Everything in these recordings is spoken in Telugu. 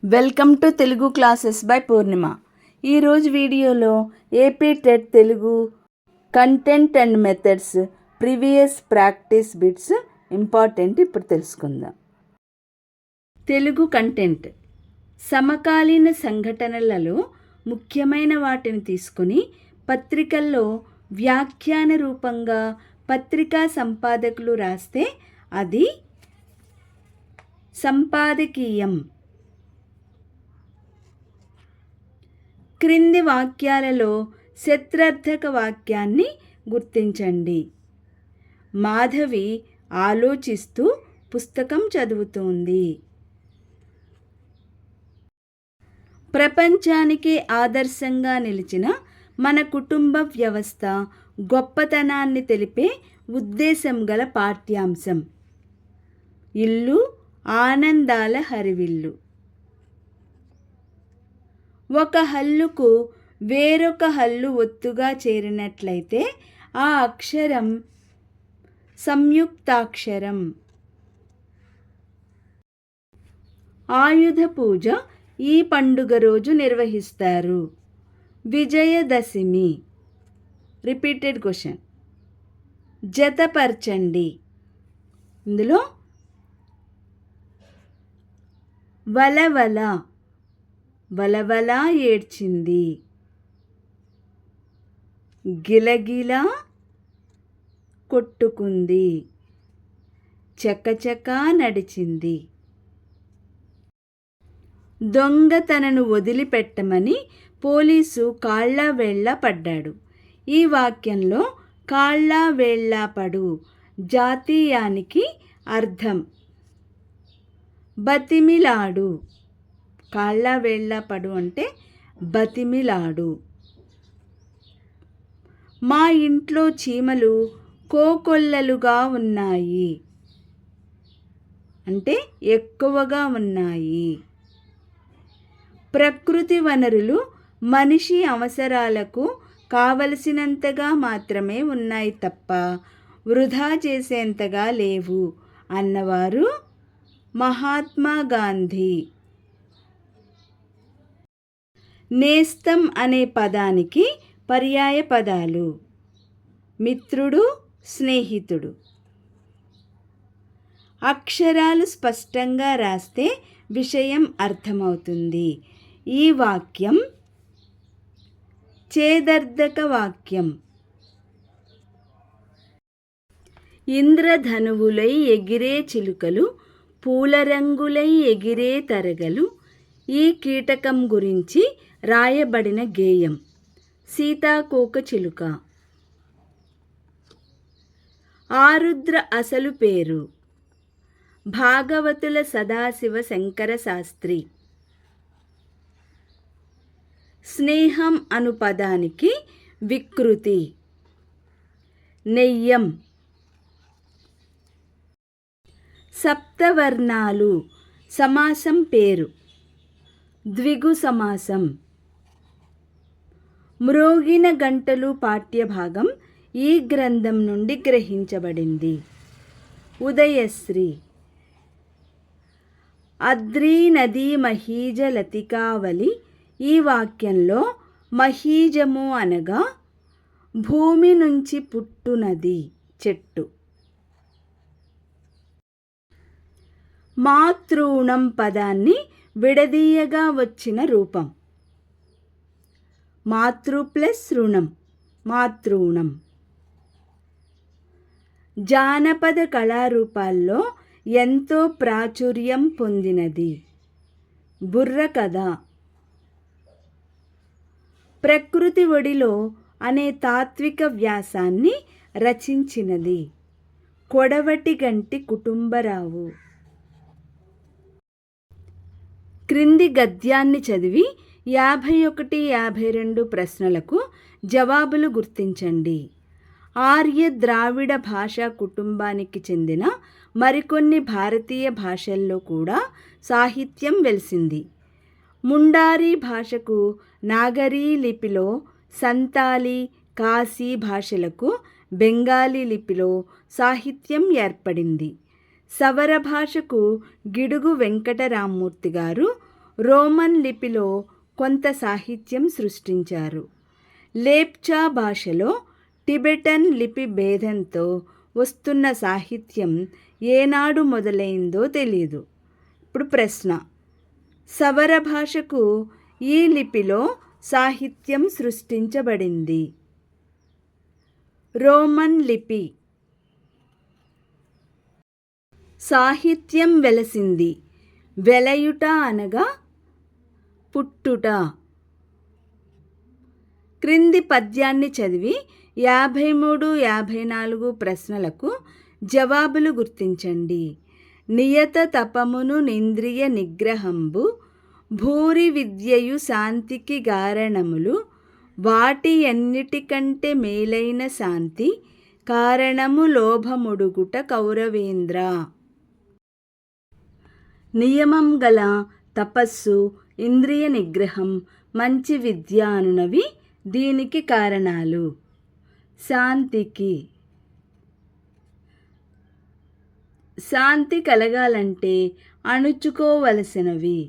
Welcome to Telugu classes by Purnima. ఈరోజు వీడియోలో AP TET Telugu content and methods previous practice bits important ఇప్పుడు తెలుసుకుందాం. తెలుగు కంటెంట్ సమకాలీన సంఘటనలలో ముఖ్యమైన వాటిని తీసుకొని పత్రికల్లో వ్యాఖ్యాన రూపంగా పత్రికా సంపాదకులు రాస్తే అది సంపాదకీయం. క్రింది వాక్యాలలో శత్రర్థక వాక్యాన్ని గుర్తించండి. మాధవి ఆలోచిస్తూ పుస్తకం చదువుతోంది. ప్రపంచానికి ఆదర్శంగా నిలిచిన మన కుటుంబ వ్యవస్థ గొప్పతనాన్ని తెలిపే ఉద్దేశం గల పాఠ్యాంశం. ఇల్లు ఆనందాల హరివిల్లు. ఒక హల్లుకు వేరొక హల్లు ఒత్తుగా చేరినట్లయితే ఆ అక్షరం సంయుక్తాక్షరం. ఆయుధ పూజ ఈ పండుగ రోజు నిర్వహిస్తారు. విజయదశమి. Repeated question. జతపరచండి. ఇందులో వలవల వలవలా ఏడ్చింది. గిలగిలా కొట్టుకుంది. చకచకా నడిచింది. దొంగ తనను వదిలిపెట్టమని పోలీసు కాళ్ళ వేళ్ళ పడ్డాడు. ఈ వాక్యంలో కాళ్ళ వేళ్ళ పడు జాతీయానికి అర్థం బతిమిలాడు. కాళ్ళ వేళ్ళ పడు అంటే బతిమిలాడు. మా ఇంట్లో చీమలు కోకొల్లలుగా ఉన్నాయి అంటే ఎక్కువగా ఉన్నాయి. ప్రకృతి వనరులు మనిషి అవసరాలకు కావలసినంతగా మాత్రమే ఉన్నాయి తప్ప వృధా చేసేంతగా లేవు అన్నవారు మహాత్మా గాంధీ. నేస్తం అనే పదానికి పర్యాయ పదాలు మిత్రుడు, స్నేహితుడు. అక్షరాలు స్పష్టంగా రాస్తే విషయం అర్థమవుతుంది. ఈ వాక్యం చేదర్ధక వాక్యం. ఇంద్రధనువులై ఎగిరే చిలుకలు, పూలరంగులై ఎగిరే తరగలు ఈ కీటకం గురించి రాయబడిన గేయం. సీతాకోక చిలుక. ఆరుద్ర అసలు పేరు భాగవతుల సదాశివ శంకర శాస్త్రి. స్నేహం అను పదానికి వికృతి నెయ్యం. సప్తవర్ణాలు సమాసం పేరు ద్విగు సమాసం. మ్రోగిన గంటలు పాఠ్యభాగం ఈ గ్రంథం నుండి గ్రహించబడింది. ఉదయశ్రీ. అద్రీ నదీ మహీజ లతికావలి ఈ వాక్యంలో మహీజము అనగా భూమి నుంచి పుట్టునది చెట్టు. మాతృణం పదాన్ని విడదీయగా వచ్చిన రూపం. మాతృ ప్లస్ రుణం మాతృణం. జానపద కళారూపాల్లో ఎంతో ప్రాచుర్యం పొందినది బుర్రకథ. ప్రకృతి ఒడిలో అనే తాత్విక వ్యాసాన్ని రచించినది కొడవటి గంటి కుటుంబరావు. క్రింది గద్యాన్ని చదివి 51, 52 ప్రశ్నలకు జవాబులు గుర్తించండి. ఆర్య ద్రావిడ భాషా కుటుంబానికి చెందిన మరికొన్ని భారతీయ భాషల్లో కూడా సాహిత్యం వెలిసింది. ముండారీ భాషకు నాగరీ లిపిలో, సంతాలి, కాశీ భాషలకు బెంగాలీ లిపిలో సాహిత్యం ఏర్పడింది. సవర భాషకు గిడుగు వెంకటరామ్మూర్తి గారు రోమన్ లిపిలో కొంత సాహిత్యం సృష్టించారు. లేప్చా భాషలో టిబెటన్ లిపి భేదంతో వస్తున్న సాహిత్యం ఏనాడు మొదలైందో తెలియదు. ఇప్పుడు ప్రశ్న: సవర భాషకు ఈ లిపిలో సాహిత్యం సృష్టించబడింది. రోమన్ లిపి. సాహిత్యం వెలసింది. వెలయుట అనగా పుట్టుట. క్రింది పద్యాన్ని చదివి 53, 54 ప్రశ్నలకు జవాబులు గుర్తించండి. నియత తపమును నింద్రియ నిగ్రహంబు భూరి విద్యయు శాంతికి గారణములు వాటి ఎన్నిటికంటే మేలైన శాంతి కారణము లోభముడుగుట కౌరవేంద్ర. నియమం గల తపస్సు, ఇంద్రియ నిగ్రహం, మంచి విద్య అనునవి దీనికి కారణాలు. శాంతికి. శాంతి కలగాలంటే అణుచుకోవలసినవి.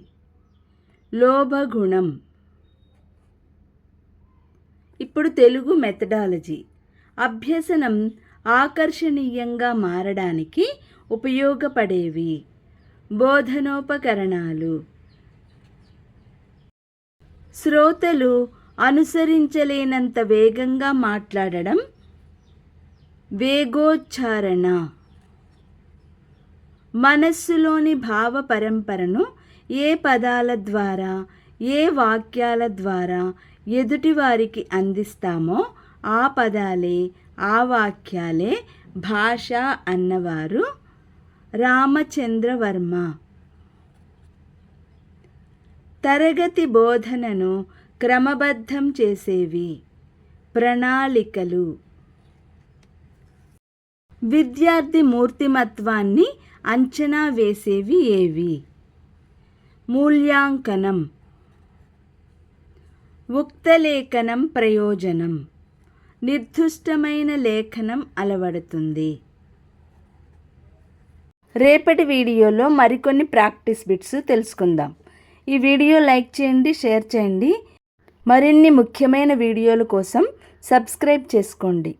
లోభగుణం. ఇప్పుడు తెలుగు మెథడాలజీ. అభ్యసనం ఆకర్షణీయంగా మారడానికి ఉపయోగపడేవి. బోధనోపకరణాలు. శ్రోతలు అనుసరించలేనంత వేగంగా మాట్లాడడం. వేగోచ్చారణ. మనస్సులోని భావ పరంపరను ఏ పదాల ద్వారా, ఏ వాక్యాల ద్వారా ఎదుటివారికి అందిస్తామో ఆ పదాలే, ఆ వాక్యాలే భాష అన్నవారు రామచంద్రవర్మ. తరగతి బోధనను క్రమబద్ధం చేసేవి. ప్రణాళికలు. విద్యార్థి మూర్తిమత్వాన్ని అంచనా వేసేవి ఏవి? మూల్యాంకనం. ఉక్తలేఖనం ప్రయోజనం. నిర్దిష్టమైన లేఖనం అలవడుతుంది. రేపటి వీడియోలో మరికొన్ని ప్రాక్టీస్ బిట్స్ తెలుసుకుందాం. ఈ వీడియో లైక్ చేయండి, షేర్ చేయండి. మరిన్ని ముఖ్యమైన వీడియోల కోసం సబ్స్క్రైబ్ చేసుకోండి.